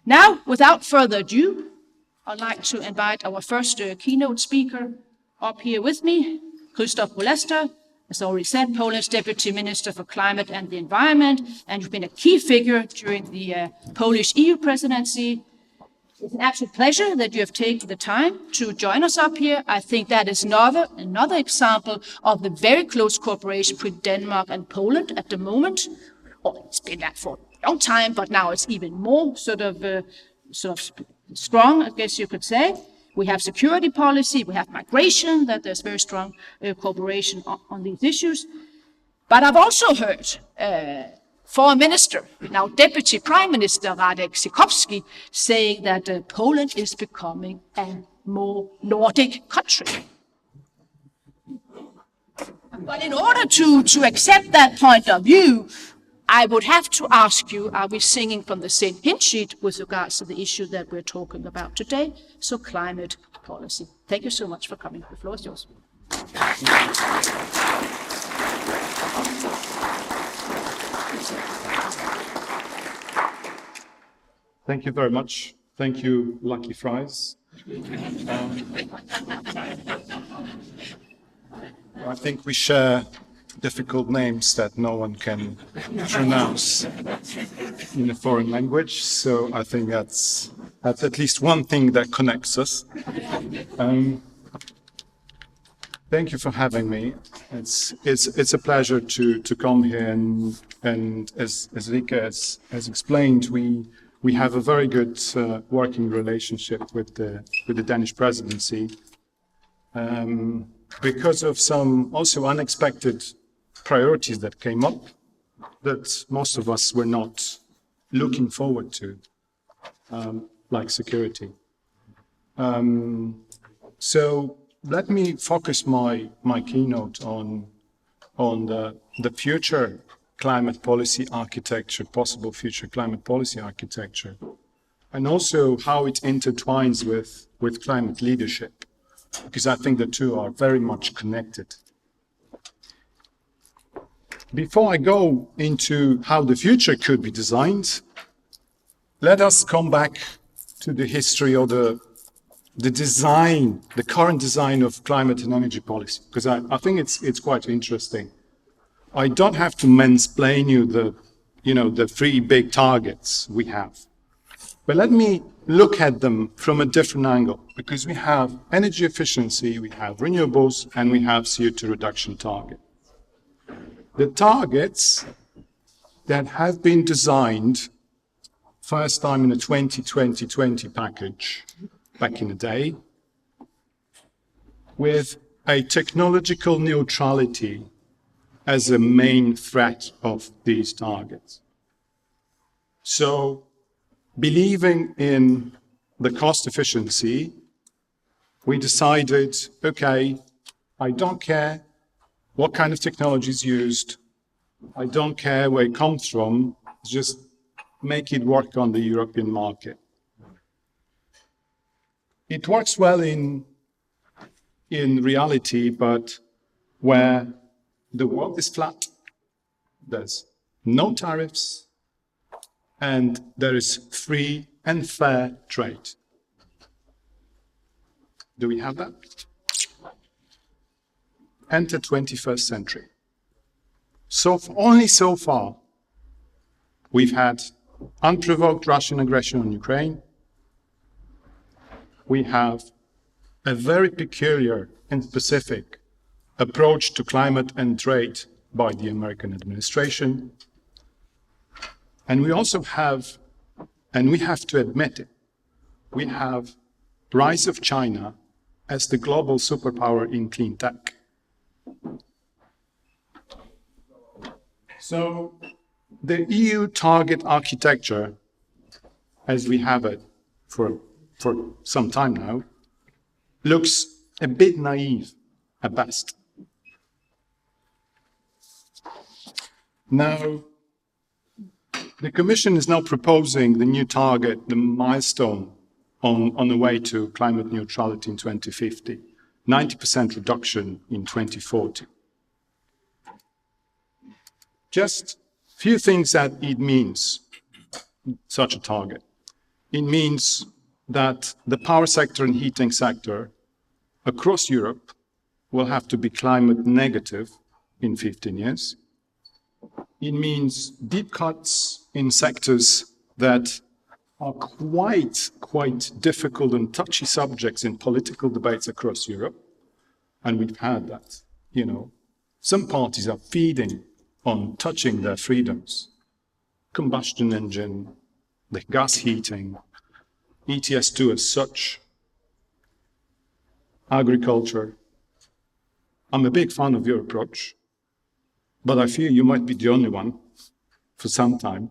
Now, without further ado, I'd like to invite our first keynote speaker up here with me, Krzysztof Bolester, as already said, Poland's Deputy Minister for Climate and the Environment, and you've been a key figure during the Polish EU presidency. It's an absolute pleasure that you have taken the time to join us up here. I think that is another example of the very close cooperation between Denmark and Poland at the moment. Oh, it's been that for a long time, but now it's even more sort of strong, I guess you could say. We have security policy, we have migration, that there's very strong cooperation on these issues. But I've also heard Foreign Minister, now Deputy Prime Minister Radek Sikorski, saying that Poland is becoming a more Nordic country. But in order to accept that point of view, I would have to ask you, are we singing from the same hymn sheet with regards to the issue that we're talking about today? So climate policy. Thank you so much for coming. The floor is yours. Thank you very much. Thank you, Lucky Fries. I think we share difficult names that no one can pronounce in a foreign language, so I think that's at least one thing that connects us. Thank you for having me. It's a pleasure to come here, and as Rika has explained, we have a very good working relationship with the Danish presidency because of some also unexpected priorities that came up that most of us were not looking forward to, like security. So let me focus my keynote on the future climate policy architecture, possible future climate policy architecture, and also how it intertwines with climate leadership, because I think the two are very much connected. Before I go into how the future could be designed, let us come back to the history of the design, the current design of climate and energy policy, because I think it's quite interesting. I don't have to mansplain you the three big targets we have, but let me look at them from a different angle, because we have energy efficiency, we have renewables, and we have CO2 reduction target. The targets that have been designed first time in a 2020 package back in the day with a technological neutrality as a main threat of these targets. So believing in the cost efficiency, we decided, okay, I don't care what kind of technology is used, I don't care where it comes from, just make it work on the European market. It works well in reality, but where the world is flat, there's no tariffs, and there is free and fair trade. Do we have that? Enter 21st century. So only so far, we've had unprovoked Russian aggression on Ukraine. We have a very peculiar and specific approach to climate and trade by the American administration. And we also have, and we have to admit it, we have rise of China as the global superpower in clean tech. So the EU target architecture, as we have it for some time now, looks a bit naive at best. Now, the Commission is now proposing the new target, the milestone on the way to climate neutrality in 2050, 90% reduction in 2040. Just a few things that it means, such a target. It means that the power sector and heating sector across Europe will have to be climate negative in 15 years. It means deep cuts in sectors that are quite difficult and touchy subjects in political debates across Europe. And we've had that, Some parties are feeding on touching their freedoms. Combustion engine, the gas heating, ETS2 as such, agriculture. I'm a big fan of your approach, but I fear you might be the only one for some time,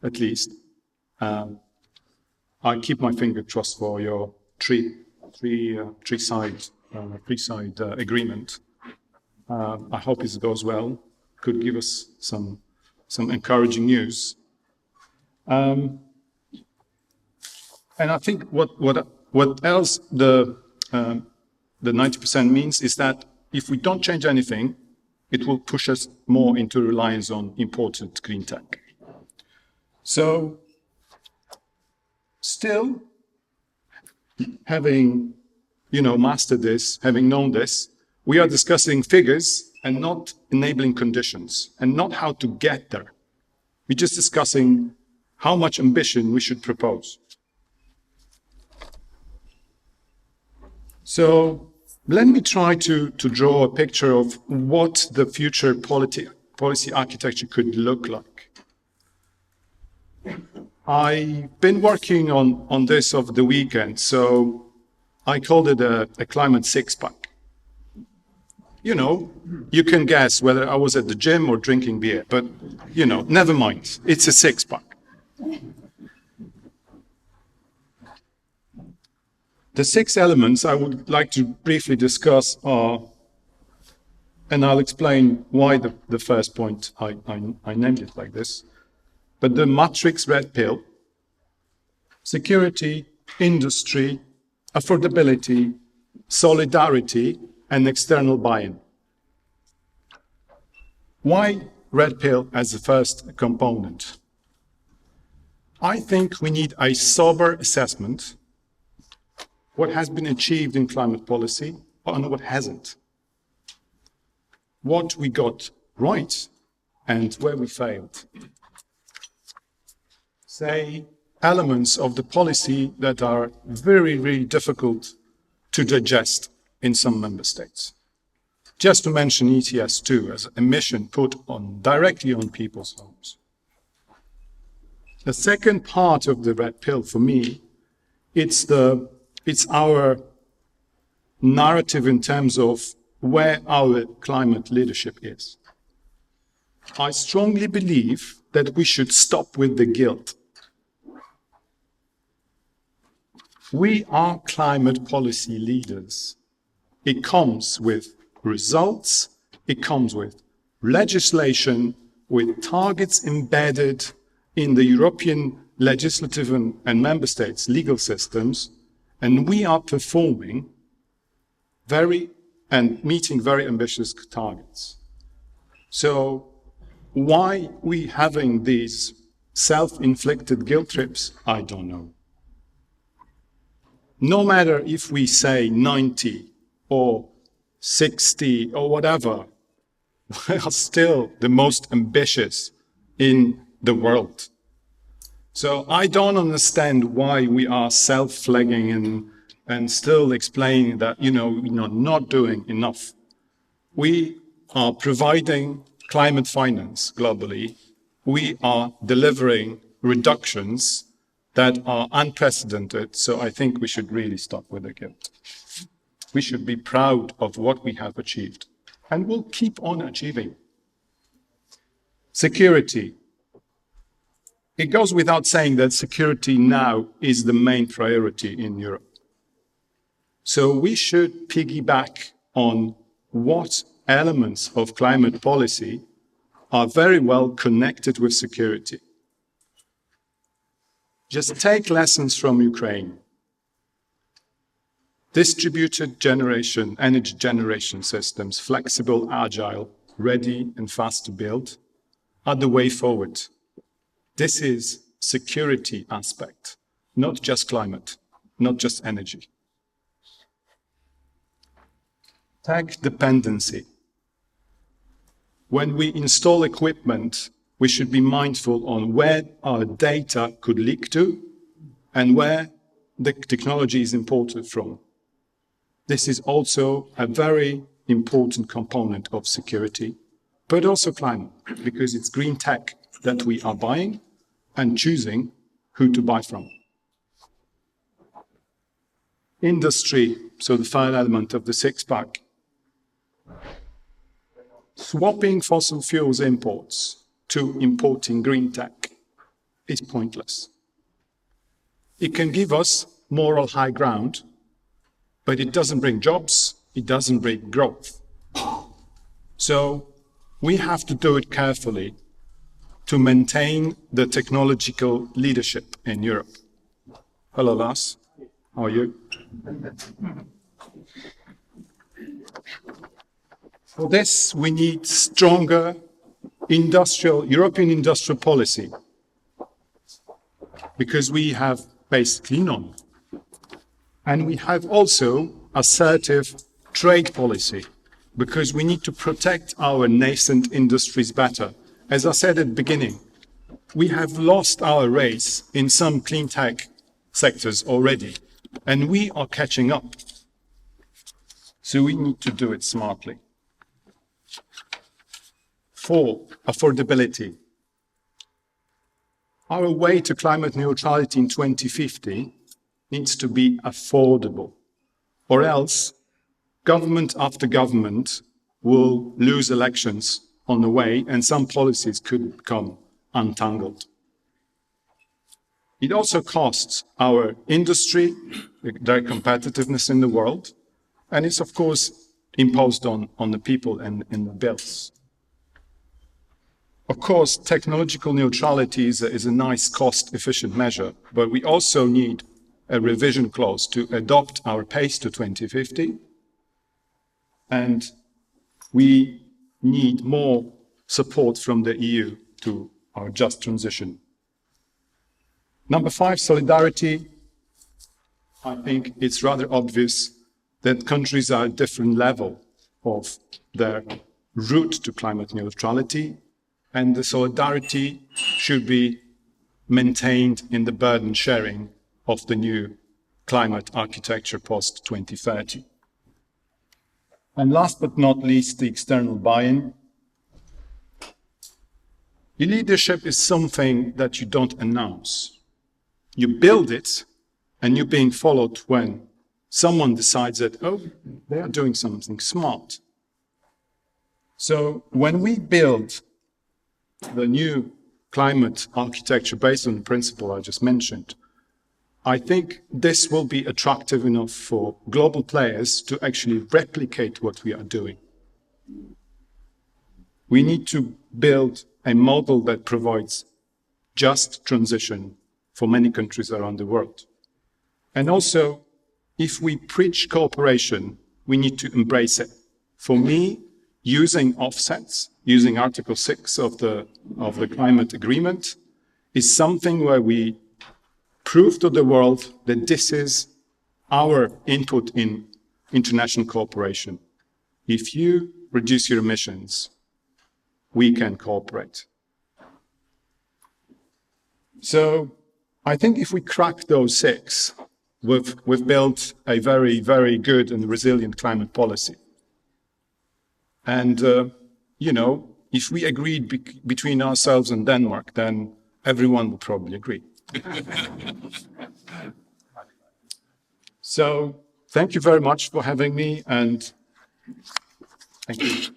at least. I keep my finger crossed for your three-side agreement. I hope it goes well. Could give us some encouraging news. And I think what else the 90% means is that if we don't change anything, it will push us more into reliance on imported green tech. So, still, having mastered this, having known this, we are discussing figures and not enabling conditions, and not how to get there. We're just discussing how much ambition we should propose. So let me try to draw a picture of what the future policy architecture could look like. I've been working on this over the weekend, so I called it a climate six-pack. You can guess whether I was at the gym or drinking beer, but, never mind. It's a six-pack. The 6 elements I would like to briefly discuss are, and I'll explain why the first point I named it like this, but the matrix red pill: security, industry, affordability, solidarity, and external buy-in. Why red pill as the first component? I think we need a sober assessment what has been achieved in climate policy and what hasn't. What we got right and where we failed. Say, elements of the policy that are very, very difficult to digest in some member states. Just to mention ETS2 as a mission put directly on people's homes. The second part of the red pill for me, it's our narrative in terms of where our climate leadership is. I strongly believe that we should stop with the guilt. We are climate policy leaders. It comes with results, it comes with legislation, with targets embedded in the European legislative and member states' legal systems, and we are performing and meeting very ambitious targets. So why we having these self-inflicted guilt trips, I don't know. No matter if we say 90 or 60 or whatever, we are still the most ambitious in the world. So I don't understand why we are self-flagging and still explaining that, we're not doing enough. We are providing climate finance globally. We are delivering reductions that are unprecedented, so I think we should really stop with the guilt. We should be proud of what we have achieved, and we'll keep on achieving. Security. It goes without saying that security now is the main priority in Europe. So we should piggyback on what elements of climate policy are very well connected with security. Just take lessons from Ukraine. Distributed generation, energy generation systems, flexible, agile, ready and fast to build, are the way forward. This is security aspect, not just climate, not just energy. Tech dependency. When we install equipment, we should be mindful on where our data could leak to and where the technology is imported from. This is also a very important component of security, but also climate, because it's green tech that we are buying and choosing who to buy from. Industry, so the third element of the six-pack. Swapping fossil fuels imports to importing green tech is pointless. It can give us moral high ground, but it doesn't bring jobs, it doesn't bring growth. So we have to do it carefully to maintain the technological leadership in Europe. Hello, Lars. How are you? For this, we need stronger European industrial policy, because we have basically none. And we have also assertive trade policy, because we need to protect our nascent industries better. As I said at the beginning, we have lost our race in some clean tech sectors already, and we are catching up. So we need to do it smartly. 4, affordability. Our way to climate neutrality in 2050 needs to be affordable, or else government after government will lose elections on the way and some policies could become untangled. It also costs our industry their competitiveness in the world, and it's of course imposed on the people and in the bills. Of course, technological neutrality is a nice cost-efficient measure, but we also need a revision clause to adopt our pace to 2050, and we need more support from the EU to our just transition. Number 5, solidarity. I think it's rather obvious that countries are at different level of their route to climate neutrality, and the solidarity should be maintained in the burden sharing of the new climate architecture post-2030. And last but not least, the external buy-in. Your leadership is something that you don't announce. You build it, and you're being followed when someone decides that, oh, they are doing something smart. So when we build the new climate architecture based on the principle I just mentioned, I think this will be attractive enough for global players to actually replicate what we are doing. We need to build a model that provides just transition for many countries around the world. And also, if we preach cooperation, we need to embrace it. For me, using offsets, using Article 6 of the climate agreement, is something where we prove to the world that this is our input in international cooperation. If you reduce your emissions, we can cooperate. So I think if we crack those 6, we've built a very, very good and resilient climate policy. And, you know, if we agreed between ourselves and Denmark, then everyone would probably agree. So thank you very much for having me, and thank you.